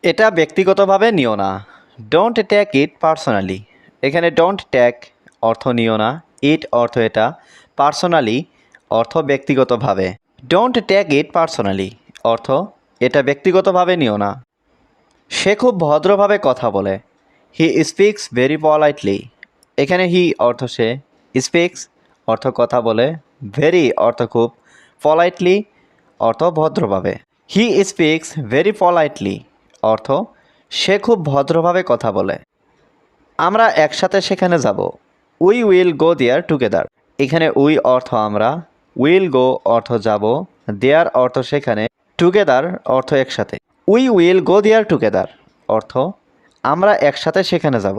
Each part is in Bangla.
এটা ব্যক্তিগতভাবে নিও না। Don't take it personally. এখানে ডোন্ট টেক অর্থ নিও না, ইট অর্থ এটা, পার্সোনালি অর্থ ব্যক্তিগতভাবে। ডোন্ট টেক ইট পার্সোনালি অর্থ এটা ব্যক্তিগতভাবে নিও না। সে খুব ভদ্রভাবে কথা বলে। He speaks very politely. এখানে হি অর্থ সে, স্পিক্স অর্থ কথা বলে, ভেরি অর্থ খুব, পলাইটলি অর্থ ভদ্রভাবে। হি স্পিক্স ভেরি পলাইটলি অর্থ সে খুব ভদ্রভাবে কথা বলে। আমরা একসাথে সেখানে যাব। We will go there together. এখানে উই অর্থ আমরা, উইল গো অর্থ যাব, দেয়ার অর্থ সেখানে, টুগেদার অর্থ একসাথে। We will go there together অর্থ আমরা একসাথে সেখানে যাব।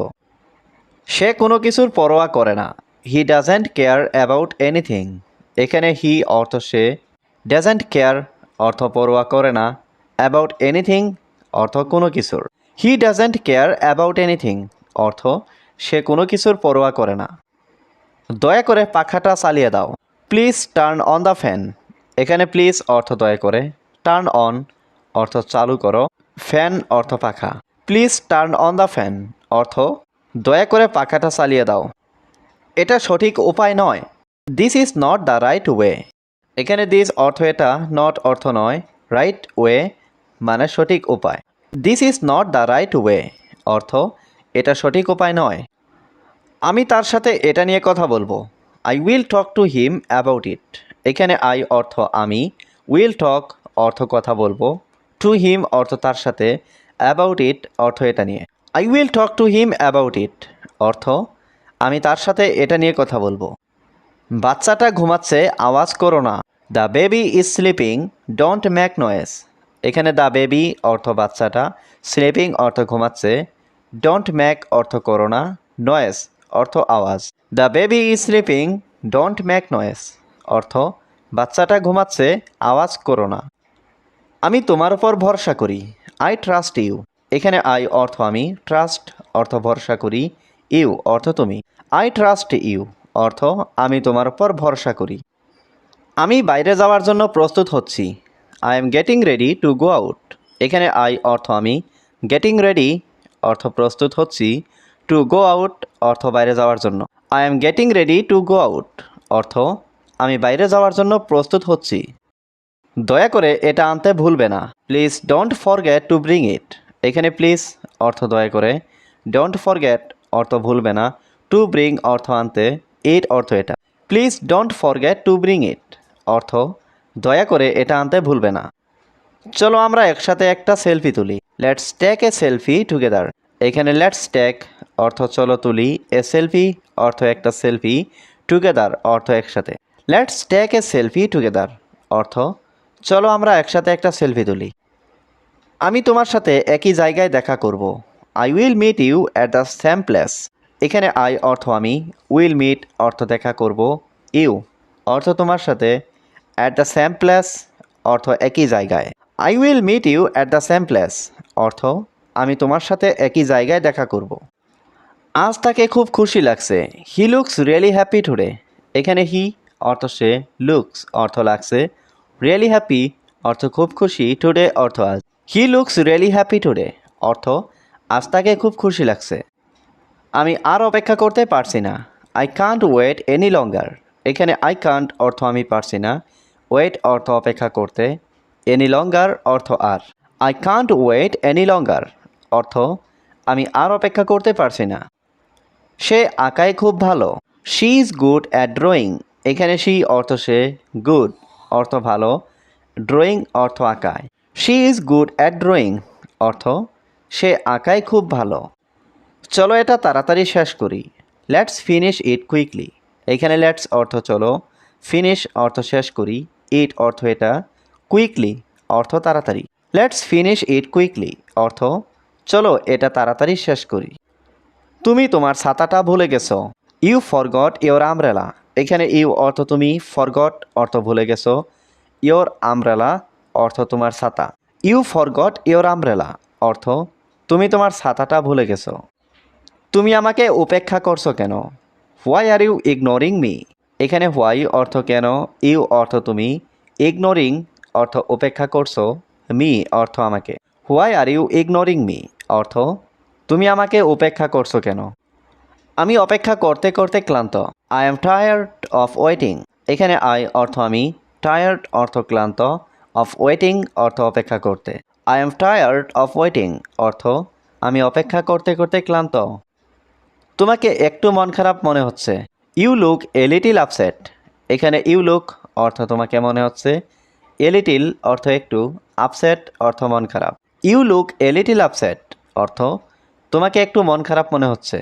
সে কোনো কিছুর পরোয়া করে না। He doesn't care about anything. এখানে হি অর্থ সে, ডাজেন্ট কেয়ার অর্থ পরোয়া করে না, অ্যাবাউট এনিথিং অর্থ কোনো কিছুর। He doesn't care about anything অর্থ সে কোনো কিছুর পরোয়া করে না। দয়া করে পাখাটা চালিয়ে দাও। Please turn on the fan. এখানে প্লিজ অর্থ দয়া করে, টার্ন অন অর্থ চালু করো, ফ্যান অর্থ পাখা। Please turn on the fan অর্থ দয়া করে পাখাটা চালিয়ে দাও। এটা সঠিক উপায় নয়। This is not the right way. এখানে দিস অর্থ এটা, নট অর্থ নয়, রাইট ওয়ে মানে সঠিক উপায়। This is not the right way অর্থ এটা সঠিক উপায় নয়। আমি তার সাথে এটা নিয়ে কথা বলবো। I will talk to him about it. এখানে আই অর্থ আমি, উইল টক অর্থ কথা বলবো, টু হিম অর্থ তার সাথে, অ্যাবাউট ইট অর্থ এটা নিয়ে। I will talk to him about it অর্থ আমি তার সাথে এটা নিয়ে কথা বলবো। বাচ্চাটা ঘুমাচ্ছে, আওয়াজ করো না। The baby is sleeping, don't make noise. এখানে দ্য বেবি অর্থ বাচ্চাটা, স্লিপিং অর্থ ঘুমাচ্ছে, ডোন্ট মেক অর্থ করো না, নয়েজ অর্থ আওয়াজ। The baby is sleeping, don't make noise অর্থ বাচ্চাটা ঘুমাচ্ছে, আওয়াজ করো না। আমি তোমার উপর ভরসা করি। I trust you. এখানে আই অর্থ আমি, ট্রাস্ট অর্থ ভরসা করি, ইউ অর্থ তুমি। আই ট্রাস্ট ইউ অর্থ আমি তোমার উপর ভরসা করি। আমি বাইরে যাওয়ার জন্য প্রস্তুত হচ্ছি। I am getting ready to go out. এখানে আই অর্থ আমি, গেটিং রেডি অর্থ প্রস্তুত হচ্ছি, টু গো আউট অর্থ বাইরে যাওয়ার জন্য। I am getting ready to go out অর্থ আমি বাইরে যাওয়ার জন্য প্রস্তুত হচ্ছি। দয়া করে এটা আনতে ভুলবে না। Please don't forget to bring it. এখানে প্লিজ অর্থ দয়া করে, ডোন্ট ফরগেট অর্থ ভুলবে না, টু ব্রিং অর্থ আনতে, ইট অর্থ এটা। Please don't forget to bring it অর্থ দয়া করে এটা আনতে ভুলবে না। চলো আমরা একসাথে একটা সেলফি তুলি। Let's take a selfie together. এখানে লেটস টেক অর্থ চলো তুলি, এ সেলফি অর্থ একটা সেলফি, টুগেদার অর্থ একসাথে। Let's take a selfie together অর্থ চলো আমরা একসাথে একটা সেলফি তুলি। আমি তোমার সাথে একই জায়গায় দেখা করব। I will meet you at the same place. এখানে আই অর্থ আমি, উইল মিট অর্থ দেখা করব, ইউ অর্থ তোমার সাথে, অ্যাট দ্য সেম প্লেস অর্থ একই জায়গায়। I will meet you at the same place অর্থ আমি তোমার সাথে একই জায়গায় দেখা করব। আজ তাকে খুব খুশি লাগছে। He looks really happy today. এখানে হি অর্থ সে, লুকস অর্থ লাগছে, রিয়েলি হ্যাপি অর্থ খুব খুশি, টুডে অর্থ আজ। He looks really happy today অর্থ আজ তাকে খুব খুশি লাগছে। আমি আর অপেক্ষা করতে পারছি না। I can't wait any longer. এখানে আই কান্ট অর্থ আমি পারছি না, ওয়েট অর্থ অপেক্ষা করতে, এনি লঙ্গার অর্থ আর। I can't wait any longer অর্থ আমি আর অপেক্ষা করতে পারছি না। সে আঁকায় খুব ভালো। She is good at drawing. এখানে শি অর্থ সে, গুড অর্থ ভালো, ড্রয়িং অর্থ আঁকায়। She is good at drawing অর্থ সে আঁকায় খুব ভালো। চলো এটা তাড়াতাড়ি শেষ করি। Let's finish it quickly. এখানে লেটস অর্থ চলো, ফিনিশ অর্থ শেষ করি, ইট অর্থ এটা, কুইকলি অর্থ তাড়াতাড়ি। লেটস ফিনিশ ইট কুইকলি অর্থ চলো এটা তাড়াতাড়ি শেষ করি। তুমি তোমার ছাতাটা ভুলে গেছো। You forgot your umbrella. এখানে ইউ অর্থ তুমি, ফরগট অর্থ ভুলে গেছো, ইয়োর আমব্রেলা অর্থ তোমার ছাতা। ইউ ফরগট ইয়োর আমব্রেলা অর্থ তুমি তোমার ছাতাটা ভুলে গেছো। তুমি আমাকে উপেক্ষা করছো কেন? Why are you ignoring me. এখানে হোয়াই অর্থ কেন, ইউ অর্থ তুমি, ইগনোরিং অর্থ উপেক্ষা করছো, মি অর্থ আমাকে। Why are you ignoring me অর্থ তুমি আমাকে উপেক্ষা করছো কেন? আমি অপেক্ষা করতে করতে ক্লান্ত। I am tired of waiting. এখানে আই অর্থ আমি, টায়ার্ড অর্থ ক্লান্ত, অফ ওয়েটিং অর্থ অপেক্ষা করতে। I am tired of waiting অর্থ আমি অপেক্ষা করতে করতে ক্লান্ত। তোমাকে একটু মন খারাপ মনে হচ্ছে। You look a little upset. এখানে ইউ লুক অর্থ তোমাকে মনে হচ্ছে, এ লিটিল অর্থ একটু, আপসেট অর্থ মন খারাপ। You look a little upset অর্থ তোমাকে একটু মন খারাপ মনে হচ্ছে।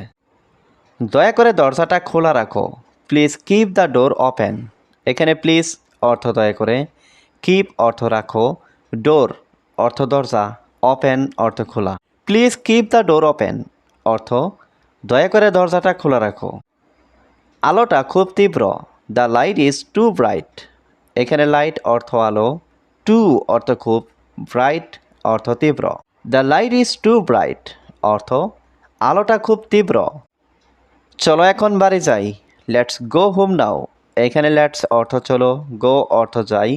দয়া করে দরজাটা খোলা রাখো। Please keep the door open. এখানে প্লিজ অর্থ দয়া করে, কিপ অর্থ রাখো, ডোর অর্থ দরজা, ওপেন অর্থ খোলা। Please keep the door open অর্থ দয়া করে দরজাটা খোলা রাখো। আলোটা খুব তীব্র। The light is too bright. এখানে লাইট অর্থ আলো, টু অর্থ খুব, ব্রাইট অর্থ তীব্র। The light is too bright অর্থ আলোটা খুব তীব্র। চলো এখন বাড়ি যাই। Let's go home now. এখানে লেটস অর্থ চলো, গো অর্থ যাই,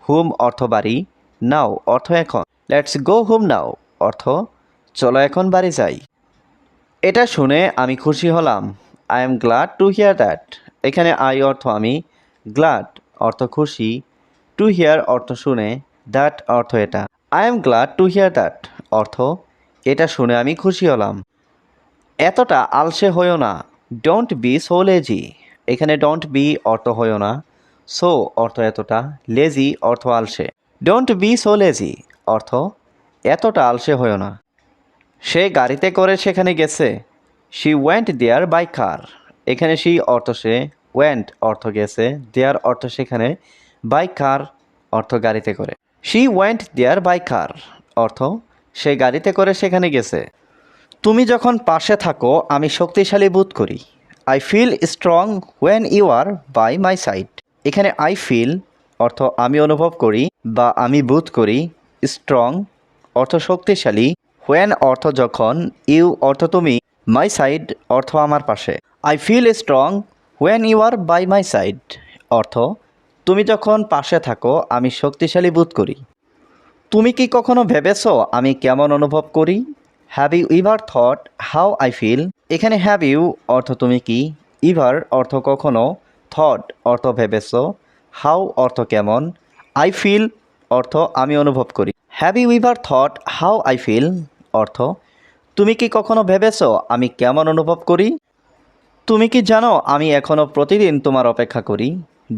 হোম অর্থ বাড়ি, নাও অর্থ এখন। লেটস গো হোম নাও অর্থ চলো এখন বাড়ি যাই। এটা শুনে আমি খুশি হলাম। I am glad to here that. এখানে আই অর্থ আমি, গ্ল্যাড অর্থ খুশি, টু হিয়ার অর্থ শুনে, দ্যাট অর্থ এটা। I am glad to here that অর্থ এটা শুনে আমি খুশি হলাম। এতটা আলসে হইও না। Don't be so lazy. এখানে ডোন্ট বি অর্থ হইও না, সো অর্থ এতটা, লেজি অর্থ আলসে। ডোন্ট বি সো লেজি অর্থ এতটা আলসে হইও না। সে গাড়িতে করে সেখানে গেছে। শি ওয়েন্ট দেয়ার বাই কার। এখানে শি অর্থ সে, ওয়েন্ট অর্থ গেছে, দেয়ার অর্থ সেখানে, বাই কার অর্থ গাড়িতে করে। শি ওয়েন্ট দেয়ার বাই কার অর্থ সে গাড়িতে করে সেখানে গেছে। তুমি যখন পাশে থাকো আমি শক্তিশালী বোধ করি। I feel strong when you are by my side. এখানে আই ফিল অর্থ আমি অনুভব করি বা আমি বোধ করি, স্ট্রং অর্থ শক্তিশালী, হোয়েন অর্থ যখন, ইউ অর্থ তুমি, মাই সাইড অর্থ আমার পাশে। I feel strong when you are by my side অর্থ তুমি যখন পাশে থাকো আমি শক্তিশালী বোধ করি। তুমি কি কখনো ভেবেছো আমি কেমন অনুভব করি? Have you ever thought how I feel. এখানে হ্যাভ ইউ অর্থ তুমি কি, ইভার অর্থ কখনো, থট অর্থ ভেবেছো, হাউ অর্থ কেমন, আই ফিল অর্থ আমি অনুভব করি। Have you ever thought how I feel অর্থ তুমি কি কখনো ভেবেছো আমি কেমন অনুভব করি? তুমি কি জানো আমি এখনও প্রতিদিন তোমার অপেক্ষা করি?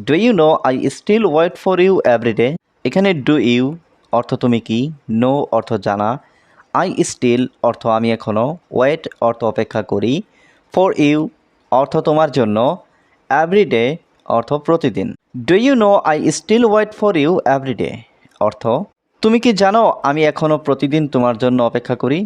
Do you know I still wait for you every day. এখানে ডু ইউ অর্থ তুমি কি, নো অর্থ জানা, আই স্টিল অর্থ আমি এখনও, ওয়েট অর্থ অপেক্ষা করি, ফর ইউ অর্থ তোমার জন্য, এভরিডে অর্থ প্রতিদিন। Do you know I still wait for you every day অর্থ তুমি কি জানো আমি এখনও প্রতিদিন তোমার জন্য অপেক্ষা করি?